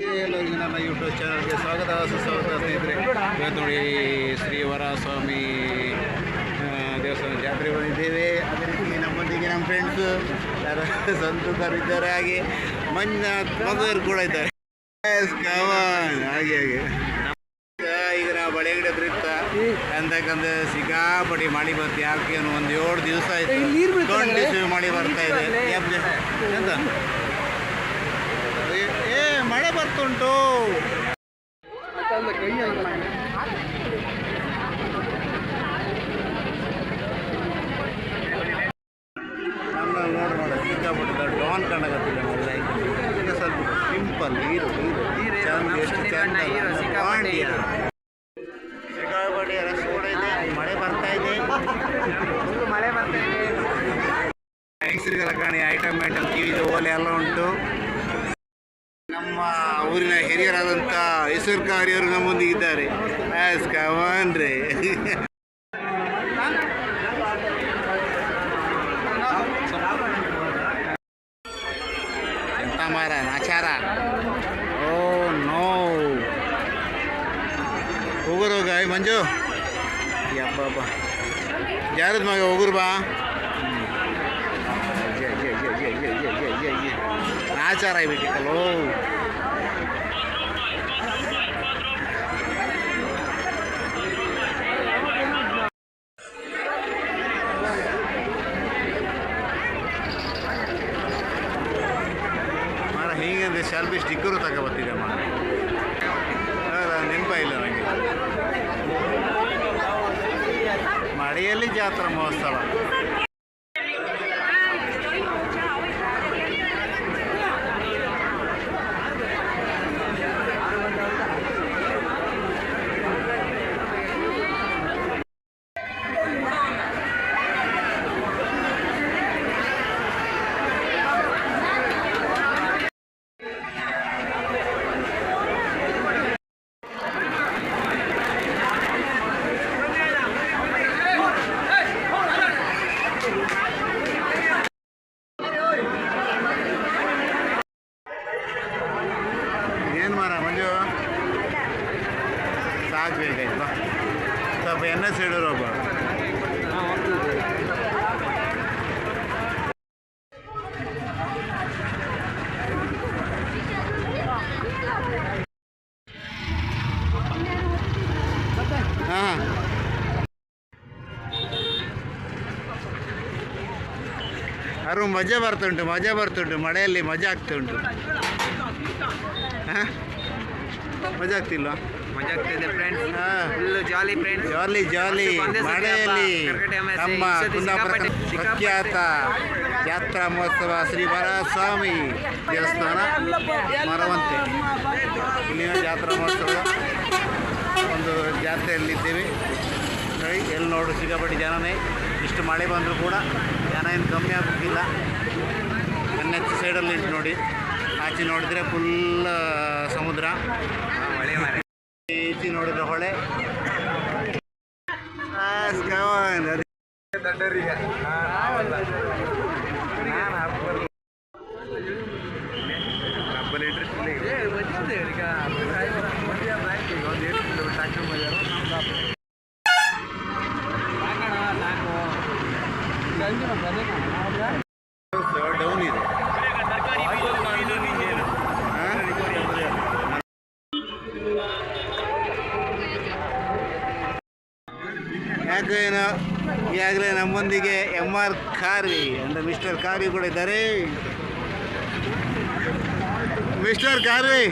ಎಲ್ಲರಿಗೂ ನನ್ನ ಯೂಟ್ಯೂಬ್ ಚಾನಲ್ಗೆ ಸ್ವಾಗತ ಸುಸ್ವಾಗತ ಸ್ನೇಹಿತರೆ. ಇವತ್ತು ನೋಡಿ ಶ್ರೀ ವರಸ್ವಾಮಿ ದೇವಸ್ಥಾನ ಜಾತ್ರೆ ಬಂದಿದ್ದೇವೆ. ಅದೇ ರೀತಿ ನಮ್ಮೊಂದಿಗೆ ನಮ್ಮ ಫ್ರೆಂಡ್ಸು ಯಾರು ಸಂತರು ಇದ್ದಾರೆ, ಹಾಗೆ ಮಂಜುನಾಥ್ ಮಗರು ಕೂಡ ಇದ್ದಾರೆ. ಹಾಗೆ ಈಗ ನಾವು ಬಳೆ ಅಂಗಡಿ ಹತ್ರ ಇತ್ತ ಅಂತಕ್ಕಂಥ ಸಿಕ್ಕಾಪಟ್ಟಿ ಮಳೆ ಬರ್ತಿ ಯಾಕೆ ಒಂದು 7 ದಿವಸ ಆಯ್ತು ಕಂಟಿನ್ಯೂ ಮಳೆ ಬರ್ತಾ ಇದೆ. ಎಂತ ಮಳೆ ಬರ್ತುಂಟು. ನೋಡ ಸಿಕ್ಕಾಪಟ್ಟಿದ್ದ ಡಾನ್ ಕಾಣಕತ್ತಿಲ್ಲ. ಈಗ ಸ್ವಲ್ಪ ಸಿಂಪಲ್ ಹೀರೋ ಸಿಕ್ಕಾಪಟ್ಟಿ ರಶ್ ಕೂಡ ಇದೆ, ಮಳೆ ಬರ್ತಾ ಇದೆ. ಹೆಂಗಸರಿಗೆಲ್ಲ ಕಾಣಿ ಐಟಮ್ ಕಿವಿದು ಓಲೆ ಎಲ್ಲ ಉಂಟು. ನಮ್ಮ ಊರಿನ ಹಿರಿಯರಾದಂಥ ಹೆಸರುಕಾರಿಯವರು ನಮ್ಮೊಂದಿಗಿದ್ದಾರೆ. ಕಮಾನ್ರಿ ಎಂತ ಮಾರ ನಾಚಾರ. ಓ ನೋ ಹೋಗುರು ಗಾಯ ಮಂಜು ಯಬ್ಬ ಯಾರದ್ ಮಗ ಹೋಗುರು ಬಾ. ನಾಚಾರ ಆಗ್ಬೇಕಿತ್ತಲ್ಲೋ. ಮಾರ ಹೀಗಂದ್ರೆ ಶಾಲ್ಬಿ ಸ್ಟಿಕ್ಕರು ತಗೊಬರ್ತಿದ್ದೆ ಮಾರ, ನೆನಪ ಇಲ್ಲ ನನಗೆ. ಮಳೆಯಲ್ಲಿ ಜಾತ್ರಾ ಮಹೋತ್ಸವ. ಸಾಕಬೇಕಾಯ್ತು ಸ್ವಲ್ಪ ಎಣ್ಣೆ ಸಿಡೋರು ಒಬ್ಬ. ಹಾಂ ಅವರು ಮಜಾ ಬರ್ತುಂಟು ಮಳೆಯಲ್ಲಿ ಮಜಾ ಆಗ್ತುಂಟು. ಹಾಂ ಮಜಾ ಆಗ್ತಿಲ್ವಾ? ಮಜಾ ಆಗ್ತಿದೆ ಫ್ರೆಂಡ್ಸ್, ಫುಲ್ ಜಾಲಿ ಫ್ರೆಂಡ್ಸ್, ಜಾಲಿ ಮಳೆಯಲ್ಲಿ ನಮ್ಮ ಕುಂದಾಪುರ ಪ್ರಖ್ಯಾತ ಜಾತ್ರಾ ಮಹೋತ್ಸವ ಶ್ರೀ ವರಸ್ವಾಮಿ ದೇವಸ್ಥಾನ ಮರವಂತೆ ಇಲ್ಲಿನ ಜಾತ್ರಾ ಮಹೋತ್ಸವ ಒಂದು ಜಾತ್ರೆಯಲ್ಲಿದ್ದೇವೆ. ನೋಡಿ ಎಲ್ಲಿ ನೋಡು ಸಿಕ್ಕಾಪಟ್ಟಿ ಜನನೇ. ಇಷ್ಟು ಮಳೆ ಬಂದರೂ ಕೂಡ ಜನ ಏನು ಕಮ್ಮಿ ಆಗೋಕ್ಕಿಲ್ಲ. NH ಸೈಡಲ್ಲಿ ನೋಡಿ, ಆಚೆ ನೋಡಿದರೆ ಫುಲ್ ಸಮುದ್ರ, ಈಚೆ ನೋಡಿದ್ರೆ ಹೊಳೆ. ಡೌನ್ ಇದೆ. ಯಾಕೇನೋ ಈಗಾಗಲೇ ನಮ್ಮೊಂದಿಗೆ MR ಖಾರ್ವಿ ಅಂದರೆ ಮಿಸ್ಟರ್ ಖಾರ್ವಿ ಕೂಡ ಇದ್ದಾರೆ. ಮಿಸ್ಟರ್ ಖಾರ್ವಿ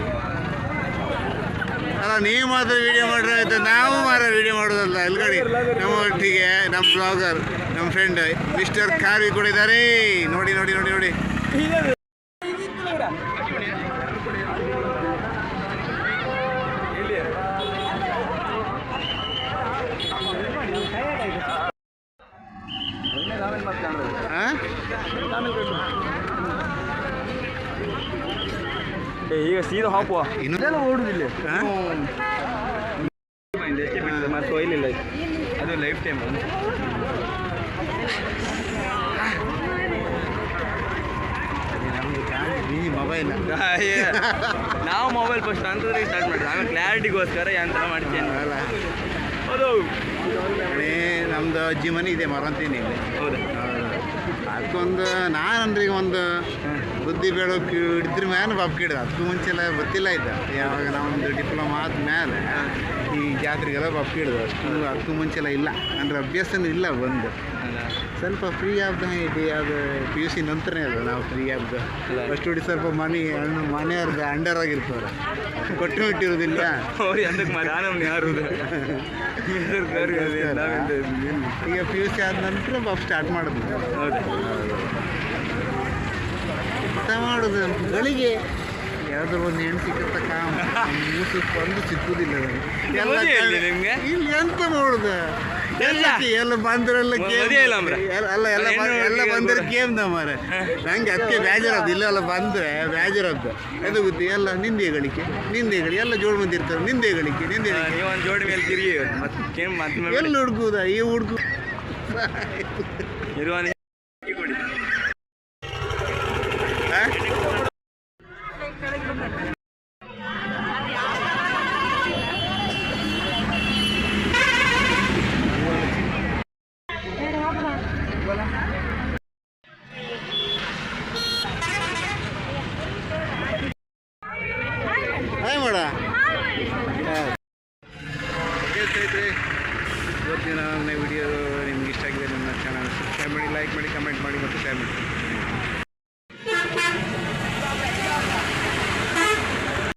ಅಲ್ಲ, ನೀವು ಮಾತ್ರ ವೀಡಿಯೋ ಮಾಡ್ರೆ ಆಯಿತು, ನಾವು ಮಾತ್ರ ವೀಡಿಯೋ ಮಾಡೋದಲ್ಲ. ಎಲ್ಗಡಿ ನಮ್ಮ ಒಟ್ಟಿಗೆ ನಮ್ಮ ಬ್ಲಾಗರ್ ನಮ್ಮ ಫ್ರೆಂಡ್ ಮಿಸ್ಟರ್ ಖಾರ್ವಿ ಕೂಡ ಇದ್ದಾರೆ. ನೋಡಿ ನೋಡಿ ನೋಡಿ ನೋಡಿ ಈಗ ಸೀದಾ ಹಾಕುವ ಇನ್ನೊಂದೆಲ್ಲ ಓಡುದಿಲ್ಲ. ಮತ್ತೆ ಒಯ್ಲಿಲ್ಲ, ಅದು ಲೈಫ್ ಟೈಮ್. ನಮಗೆ ಈ ಮೊಬೈಲ್ ನಾವು ಮೊಬೈಲ್ ಫಸ್ಟ್ ಅಂತಂದ್ರೆ ಸ್ಟಾರ್ಟ್ ಮಾಡಿದ್ವಿ ಆಮೇಲೆ ಕ್ಲಾರಿಟಿಗೋಸ್ಕರ ಯಂತ್ರ ಮಾಡ್ತೇನೆ ಅಲ್ಲ ಹೌದು ನಮ್ದು ಅಜ್ಜಿ ಮನೆ ಇದೆ ಮರಂತೀನಿ ಇಲ್ಲಿ. ಹೌದಾ ಅದಕ್ಕೊಂದು ನಾನಂದ್ರೆ ಈಗ ಒಂದು ಬುದ್ಧಿ ಬೇಡೋಕೆ ಹಿಡಿದ್ರ ಮ್ಯಾಲೆ ಬಾಬ್ ಕಿಡ್ದು ಅದಕ್ಕೂ ಮುಂಚೆ ಎಲ್ಲ ಗೊತ್ತಿಲ್ಲ ಇದ್ದ. ಯಾವಾಗ ನಾವೊಂದು ಡಿಪ್ಲೊಮಾ ಆದ್ಮೇಲೆ ಈ ಜಾತ್ರೆಗೆಲ್ಲ ಬಾಬ್ ಕಿಡ್ದು ಅದಕ್ಕೂ ಮುಂಚೆ ಎಲ್ಲ ಇಲ್ಲ ಅಂದರೆ ಅಭ್ಯಾಸನೂ ಇಲ್ಲ ಬಂದು ಸ್ವಲ್ಪ ಫ್ರೀ ಆಗ್ದ ಇದೆ. ಅದು ಪಿ ಯು ಸಿ ನಂತರನೇ ಅದು ನಾವು ಫ್ರೀ ಆಗ್ದು ಫಸ್ಟ್ ಹುಡಿ ಸ್ವಲ್ಪ ಮನೆಯವ್ರದ್ದು ಅಂಡರ್ ಆಗಿರ್ತಾರೆ ಕೊಟ್ಟು ಇಟ್ಟಿರೋದಿಲ್ಲ. ಯಾರು ಈಗ ಪಿ ಯು ಸಿ ಆದ ನಂತರ ಬಾಬ್ ಸ್ಟಾರ್ಟ್ ಮಾಡಿದ್ವಿ. ಎಂತ ಮಾಡೋದು ಗಳಿಗೆ ಯಾವ್ದಾರು ಒಂದು ಹೆಣ್ಣು ಸಿಕ್ಕತ್ತಕ್ಕ ಮೂಸು ಬಂದು ಸಿಕ್ಕುದಿಲ್ಲ ನಿಮ್ಗೆ ಇಲ್ಲಿ ಎಂತ ಮಾಡೋದು ಎಲ್ಲ ಬಂದ್ರೆಲ್ಲ ಅಲ್ಲ ಎಲ್ಲ ಬಂದ್ರೆ ಗೇಮ್ ಮಾರ ನಂಗೆ ಅದಕ್ಕೆ ಬೇಜಾರದ್ದು ಇಲ್ಲೆಲ್ಲ ಬಂದರೆ ಬೇಜಾರದ್ದು ಅದು ಗೊತ್ತಿ ಎಲ್ಲ ನಿಂದೆ ಗಳಿಕೆ ಎಲ್ಲ ಜೋಡ್ ಮಂದಿ ಇರ್ತಾರೆ ನಿಂದೆ ಗಳಿಕೆ ಒಂದು ಜೋಡಿ ಮೇಲೆ ತಿರುಗಿ ಎಲ್ಲಿ ಹುಡುಕುದ ಈ ಹುಡುಕು ಹಾಯ್ ಮಾಡ ಸ್ನೇಹಿತರೆ ಇವತ್ತಿನ ನನ್ನ ವಿಡಿಯೋ ನಿಮ್ಗೆ ಇಷ್ಟ ಆಗಿದೆ. ನನ್ನ ಚಾನಲ್ ಸಬ್ಸ್ಕ್ರೈಬ್ ಮಾಡಿ, ಲೈಕ್ ಮಾಡಿ, ಕಮೆಂಟ್ ಮಾಡಿ ಮತ್ತು ಶೇರ್ ಮಾಡಿ.